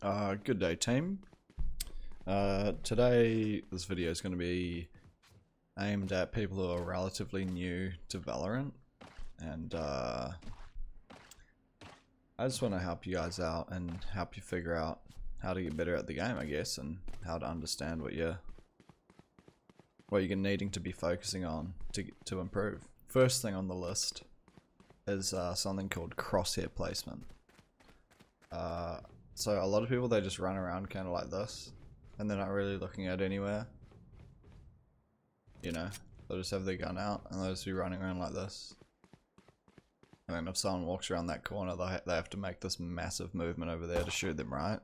Good day, team. Today this video is going to be aimed at people who are relatively new to Valorant, and I just want to help you guys out and help you figure out how to get better at the game, I guess, and how to understand what you're needing to be focusing on to improve. First thing on the list is something called Crosshair Placement. So a lot of people, they just run around kind of like this, and they're not really looking at anywhere. You know, they'll just have their gun out, and they'll just be running around like this. And then if someone walks around that corner, they have to make this massive movement over there to shoot them, right?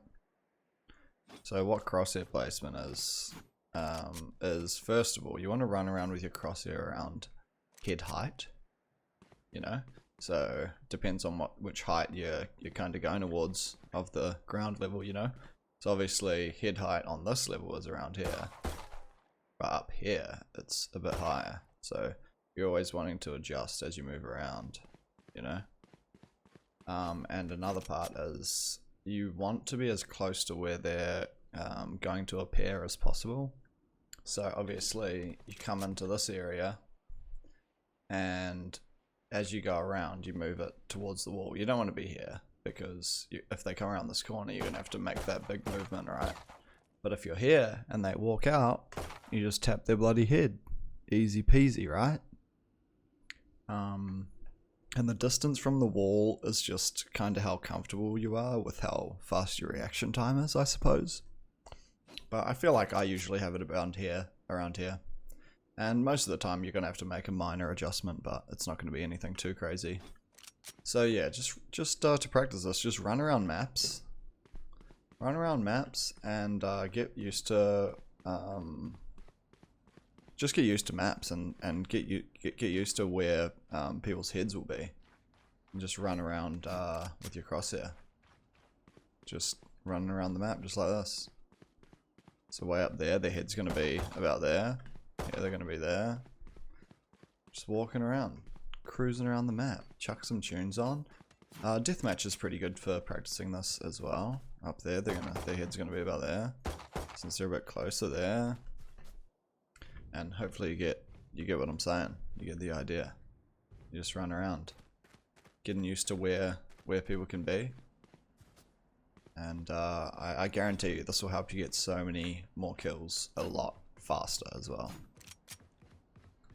So what Crosshair Placement is first of all, you want to run around with your crosshair around head height, you know? So depends on which height you're kind of going towards of the ground level, you know. So obviously head height on this level is around here, but up here it's a bit higher. So you're always wanting to adjust as you move around, you know. And another part is you want to be as close to where they're going to appear as possible. So obviously you come into this area, and as you go around, you move it towards the wall. You don't want to be here, because if they come around this corner, you're going to have to make that big movement, right? But if you're here and they walk out, you just tap their bloody head. Easy peasy, right? And the distance from the wall is just kind of how comfortable you are with how fast your reaction time is, I suppose. But I feel like I usually have it around here. And most of the time you're going to have to make a minor adjustment, but it's not going to be anything too crazy. So yeah, just to practice this, just run around maps. And get used to just get used to maps and get used to where people's heads will be. And just run around with your crosshair. Just running around the map just like this. So way up there, their head's going to be about there. Yeah, they're going to be there. Just walking around, cruising around the map. Chuck some tunes on. Deathmatch is pretty good for practicing this as well. Up there, their head's going to be about there, since they're a bit closer there. And hopefully you get what I'm saying. You get the idea. You just run around, getting used to where people can be. And I guarantee you, this will help you get so many more kills a lot faster as well.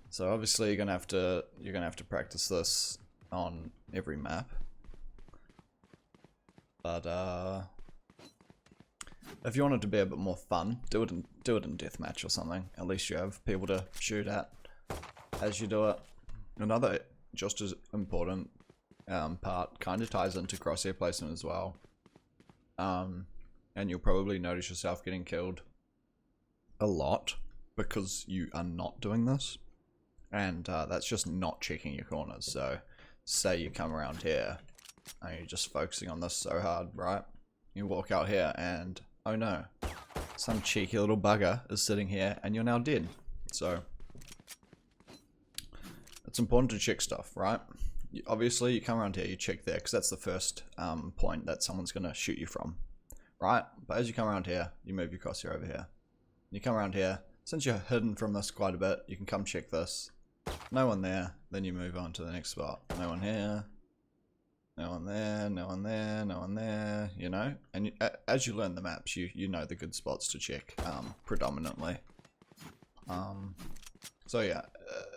So obviously you're gonna have to practice this on every map. But if you want it to be a bit more fun, do it in deathmatch or something. At least you have people to shoot at as you do it. Another just as important part kind of ties into crosshair placement as well. And you'll probably notice yourself getting killed a lot because you are not doing this, and that's just not checking your corners. So say you come around here and you're just focusing on this so hard, right? You walk out here and oh no, some cheeky little bugger is sitting here and you're now dead. So it's important to check stuff, right? Obviously you come around here, you check there, because that's the first point that someone's going to shoot you from, right? But as you come around here, you move your crosshair over here. You come around here, since you're hidden from this quite a bit, you can come check this. No one there, then you move on to the next spot. No one here, no one there, no one there, no one there, you know? And as you learn the maps, you know the good spots to check, predominantly. So yeah,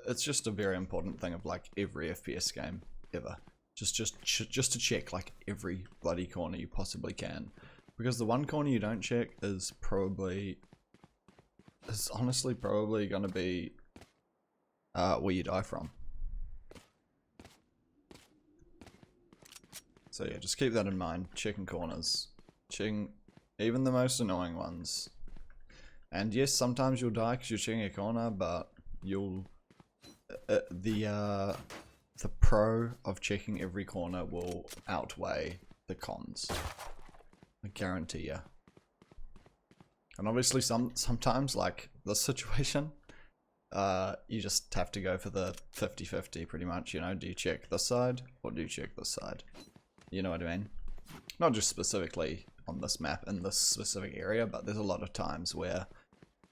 it's just a very important thing of like every FPS game ever. Just to check like every bloody corner you possibly can. Because the one corner you don't check is honestly probably gonna be where you die from. So yeah, just keep that in mind. Checking corners, checking even the most annoying ones. And yes, sometimes you'll die because you're checking a corner, but you'll the pro of checking every corner will outweigh the cons. I guarantee you. And obviously sometimes, like this situation, you just have to go for the 50-50 pretty much, you know. Do you check this side or do you check this side? You know what I mean? Not just specifically on this map in this specific area, but there's a lot of times where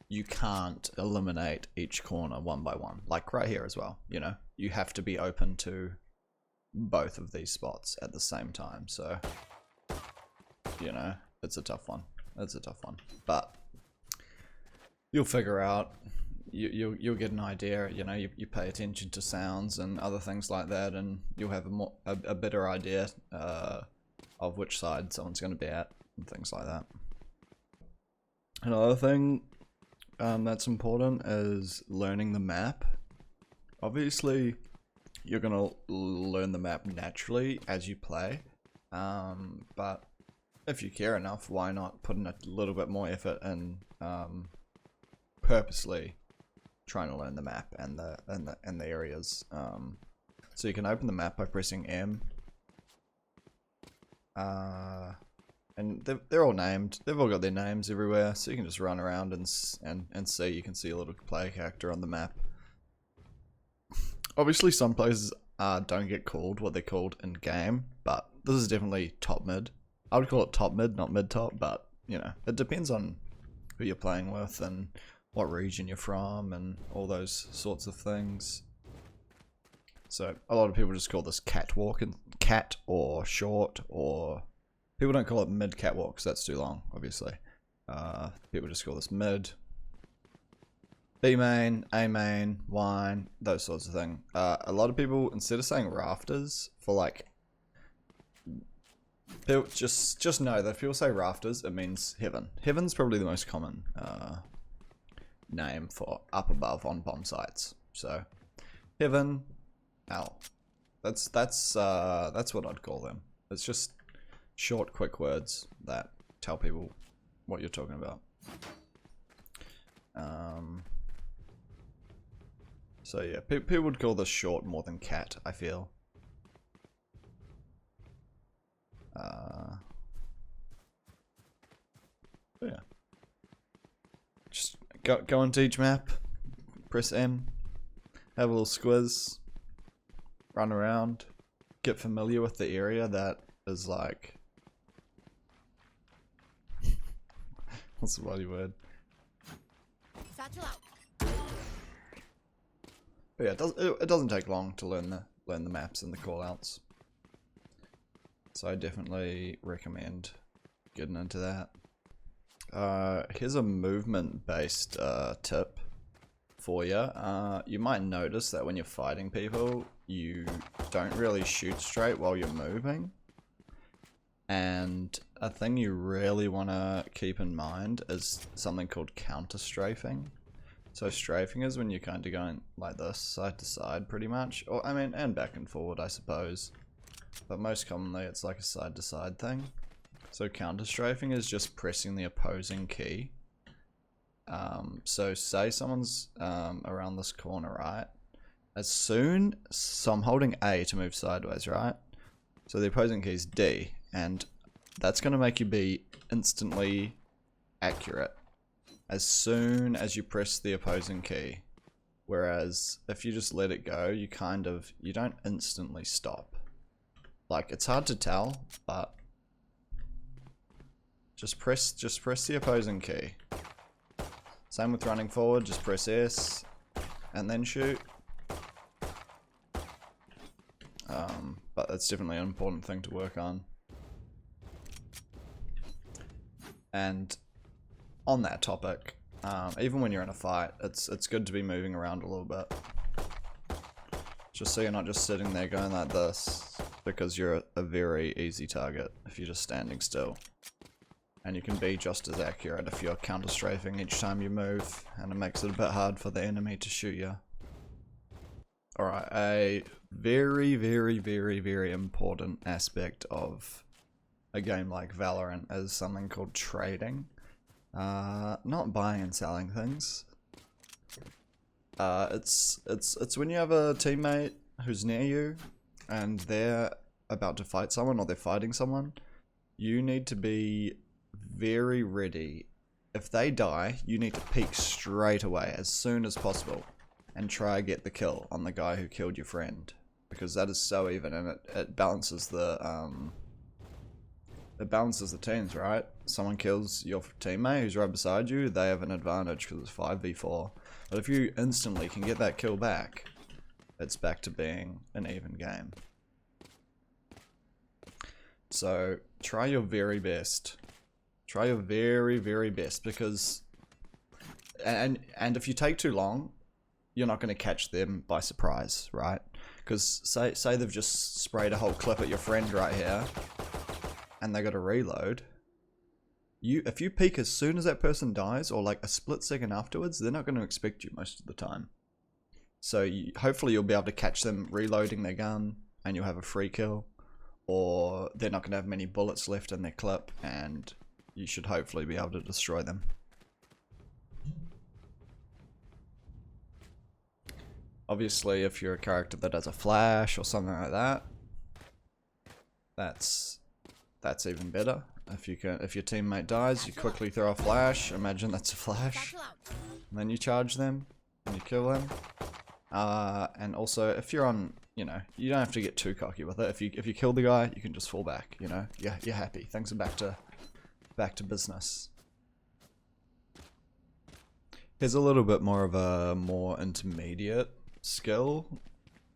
you can't eliminate each corner one by one, like right here as well. You know, you have to be open to both of these spots at the same time. So, you know, it's a tough one. It's a tough one, but you'll figure out. You'll get an idea. You know, you pay attention to sounds and other things like that, and you'll have a better idea of which side someone's going to be at and things like that. Another thing that's important is learning the map. Obviously, you're going to learn the map naturally as you play, but if you care enough, why not put in a little bit more effort and purposely trying to learn the map and the areas. So you can open the map by pressing M, and they're all named. They've all got their names everywhere, so you can just run around and see. You can see a little player character on the map. Obviously, some places don't get called what they're called in game, but this is definitely top mid. I would call it top mid, not mid top, but you know, it depends on who you're playing with and what region you're from and all those sorts of things. So a lot of people just call this catwalk and cat or short, or people don't call it mid catwalk because that's too long, obviously. People just call this mid, B main, A main, wine, those sorts of things. A lot of people, instead of saying rafters for like, people just know that if people say rafters, it means heaven. Heaven's probably the most common name for up above on bomb sites. So heaven, hell, that's what I'd call them. It's just short, quick words that tell people what you're talking about. So yeah, people would call this short more than cat, I feel. Yeah. Just go into each map, press M, have a little squiz, run around, get familiar with the area that is like... What's the bloody word? But yeah, it doesn't take long to learn the maps and the callouts. So I definitely recommend getting into that. Here's a movement-based tip for you. You might notice that when you're fighting people, you don't really shoot straight while you're moving. And a thing you really want to keep in mind is something called counter-strafing. So strafing is when you're kind of going like this, side to side pretty much. Or, I mean, and back and forward, I suppose. But most commonly, it's like a side to side thing. So counter strafing is just pressing the opposing key. So say someone's around this corner, right? So I'm holding A to move sideways, right? So the opposing key is D, and that's going to make you be instantly accurate as soon as you press the opposing key. Whereas if you just let it go, you don't instantly stop. Like, it's hard to tell, but just press the opposing key. Same with running forward, just press S and then shoot. But that's definitely an important thing to work on. And on that topic, even when you're in a fight, it's good to be moving around a little bit. Just so you're not just sitting there going like this, because you're a very easy target if you're just standing still. And you can be just as accurate if you're counter-strafing each time you move, and it makes it a bit hard for the enemy to shoot you. Alright, a very, very, very, very important aspect of a game like Valorant is something called trading. Not buying and selling things. It's when you have a teammate who's near you and they're about to fight someone or they're fighting someone, you need to be very ready. If they die, you need to peek straight away as soon as possible and try to get the kill on the guy who killed your friend, because that is so even, and it balances the it balances the teams, right? Someone kills your teammate who's right beside you, they have an advantage because it's 5v4. But if you instantly can get that kill back, it's back to being an even game. So try your very best. Try your very, very best, because and if you take too long, you're not going to catch them by surprise, right? Because say they've just sprayed a whole clip at your friend right here, and they got to reload. If you peek as soon as that person dies, or like a split second afterwards, they're not going to expect you most of the time. So hopefully you'll be able to catch them reloading their gun, and you'll have a free kill, or they're not going to have many bullets left in their clip, and you should hopefully be able to destroy them. Obviously, if you're a character that has a flash or something like that, that's even better. If your teammate dies, you quickly throw a flash. Imagine that's a flash, and then you charge them and you kill them. And also, if you're on, you know, you don't have to get too cocky with it. If you kill the guy, you can just fall back. You know, you're happy. Things are back to business. Here's a little bit more of a more intermediate skill,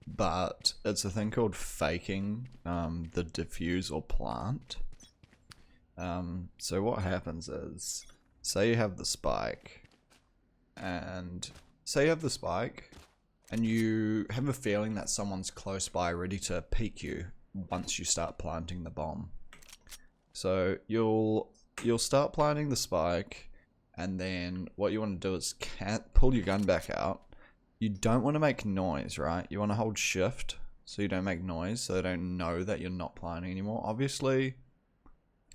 but it's a thing called faking the defuse or plant. So what happens is, say you have the spike, and you have a feeling that someone's close by ready to peek you once you start planting the bomb. So you'll start planting the spike, and then what you want to do is pull your gun back out. You don't want to make noise, right? You want to hold shift so you don't make noise, so they don't know that you're not planting anymore. Obviously,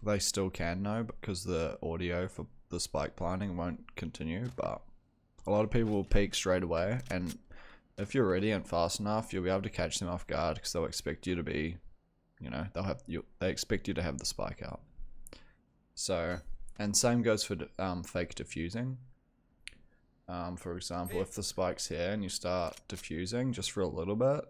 they still can know because the audio for the spike planting won't continue, but a lot of people will peek straight away, and if you're ready and fast enough, you'll be able to catch them off guard because they'll expect you to be, you know, they expect you to have the spike out. So, and same goes for fake diffusing. For example, if the spike's here and you start diffusing just for a little bit,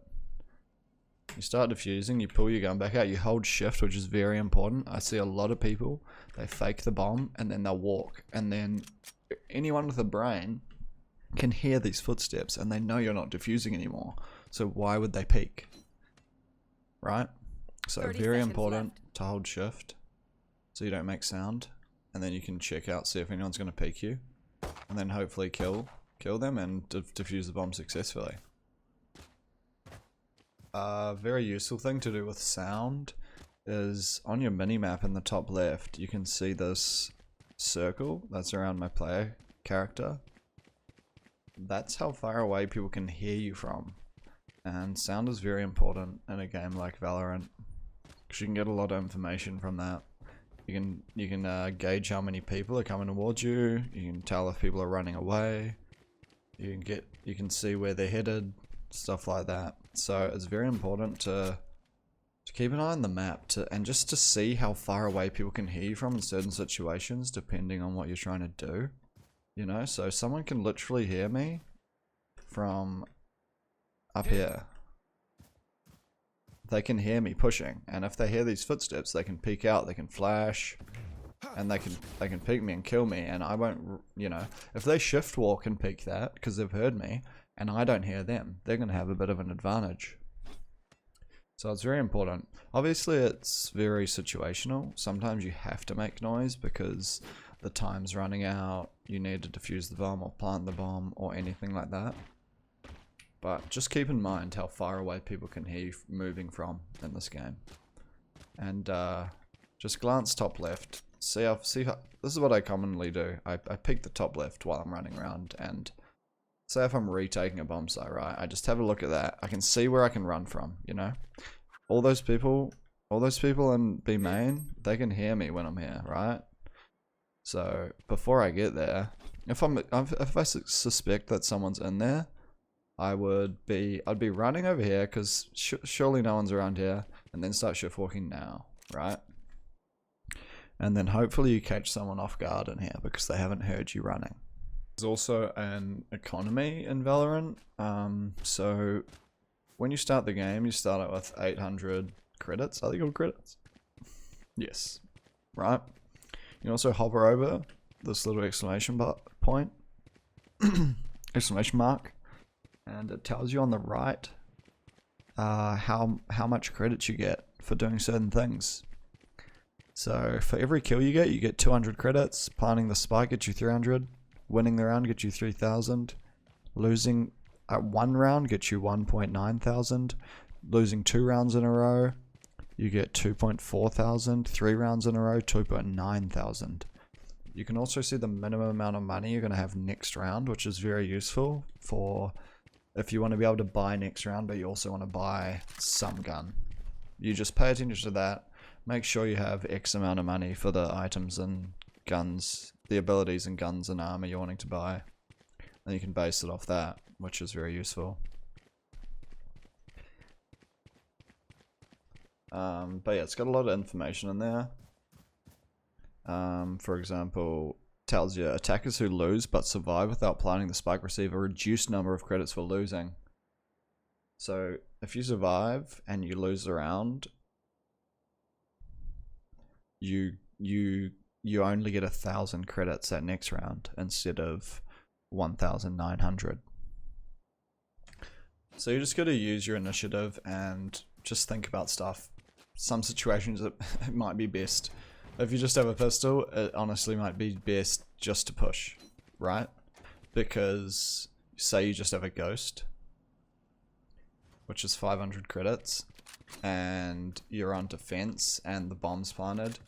you start diffusing, you pull your gun back out, you hold shift, which is very important. I see a lot of people, they fake the bomb and then they'll walk, and then anyone with a brain can hear these footsteps and they know you're not diffusing anymore. So why would they peek? Right? So very important to hold shift so you don't make sound, and then you can check out, see if anyone's going to peek you, and then hopefully kill them and defuse the bomb successfully. A very useful thing to do with sound is on your minimap in the top left, you can see this circle that's around my player character. That's how far away people can hear you from. And sound is very important in a game like Valorant, because you can get a lot of information from that. You can gauge how many people are coming towards you. You can tell if people are running away. You can see where they're headed, stuff like that. So it's very important to keep an eye on the map and just to see how far away people can hear you from in certain situations, depending on what you're trying to do. You know, so someone can literally hear me from up here. They can hear me pushing, and if they hear these footsteps, they can peek out, they can flash, and they can peek me and kill me, and I won't, you know, if they shift walk and peek that because they've heard me and I don't hear them, they're going to have a bit of an advantage. So it's very important. Obviously it's very situational. Sometimes you have to make noise because the time's running out, you need to defuse the bomb or plant the bomb or anything like that. But just keep in mind how far away people can hear you moving from in this game. And just glance top left. See how, this is what I commonly do. I peek the top left while I'm running around, and say if I'm retaking a bomb site, right? I just have a look at that. I can see where I can run from, you know? All those people in B main, they can hear me when I'm here, right? So before I get there, if I suspect that someone's in there, I'd be running over here because surely no one's around here, and then start shift walking now, right? And then hopefully you catch someone off guard in here because they haven't heard you running. There's also an economy in Valorant. So when you start the game, you start out with 800 credits. Are they called credits? Yes. right? You can also hover over this little exclamation point, exclamation mark, and it tells you on the right how much credits you get for doing certain things. So for every kill you get 200 credits. Planting the spike gets you 300. Winning the round gets you 3,000. Losing one round gets you 1.9 thousand. Losing 2 rounds in a row, you get 2.4 thousand. 3 rounds in a row, 2.9 thousand. You can also see the minimum amount of money you're going to have next round, which is very useful for if you want to be able to buy next round, but you also want to buy some gun. You just pay attention to that. Make sure you have X amount of money for the items and guns, the abilities and guns and armor you're wanting to buy. And you can base it off that, which is very useful. But yeah, it's got a lot of information in there. For example, tells you attackers who lose but survive without planting the spike receive a reduced number of credits for losing. So if you survive and you lose the round, you only get 1,000 credits that next round instead of 1,900. So you just got to use your initiative and just think about stuff. Some situations it might be best. If you just have a pistol, it honestly might be best just to push, right? Because say you just have a ghost, which is 500 credits, and you're on defense and the bomb's planted,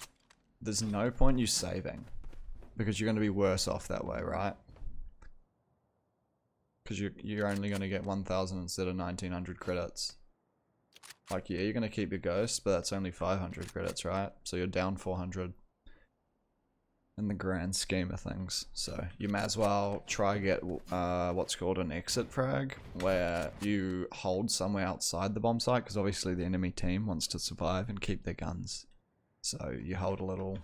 there's no point you saving because you're going to be worse off that way, right? Because you're only going to get 1,000 instead of 1,900 credits. Like, yeah, you're going to keep your ghost, but that's only 500 credits, right? So you're down 400 in the grand scheme of things. So you may as well try get what's called an exit frag, where you hold somewhere outside the bomb site, because obviously the enemy team wants to survive and keep their guns. So you hold a little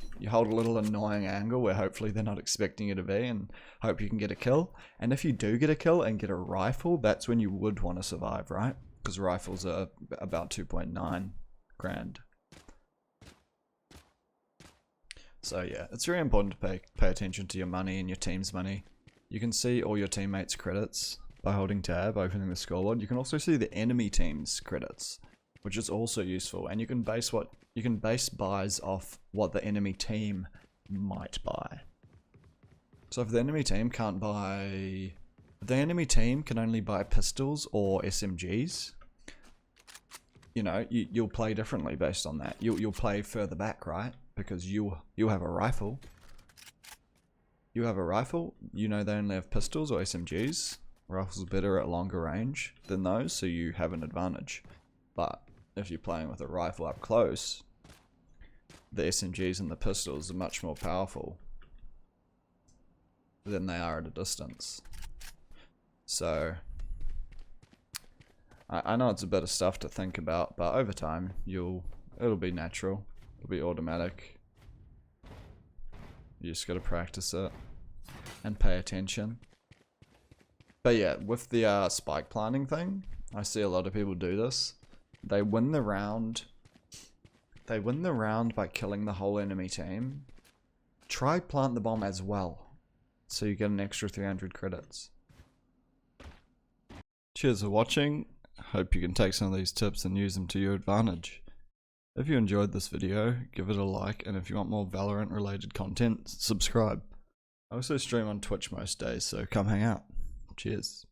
annoying angle where hopefully they're not expecting you to be, and hope you can get a kill. And if you do get a kill and get a rifle, that's when you would want to survive, right? Because rifles are about 2.9 grand. So yeah, it's very important to pay attention to your money and your team's money. You can see all your teammates' credits by holding tab, opening the scoreboard. You can also see the enemy team's credits, which is also useful. And you can base buys off what the enemy team might buy. So if the enemy team can't buy, if the enemy team can only buy pistols or SMGs, you know, you'll play differently based on that. You'll play further back, right? Because you have a rifle. You have a rifle, you know they only have pistols or SMGs. Rifles are better at longer range than those, so you have an advantage. But if you're playing with a rifle up close, the SMGs and the pistols are much more powerful than they are at a distance. So I know it's a bit of stuff to think about, but over time it'll be natural. It'll be automatic. You just gotta practice it and pay attention. But yeah, with the spike planting thing, I see a lot of people do this. They win the round. They win the round by killing the whole enemy team. Try plant the bomb as well, so you get an extra 300 credits. Cheers for watching. Hope you can take some of these tips and use them to your advantage. If you enjoyed this video, give it a like, and if you want more Valorant related content, subscribe. I also stream on Twitch most days, so come hang out. Cheers.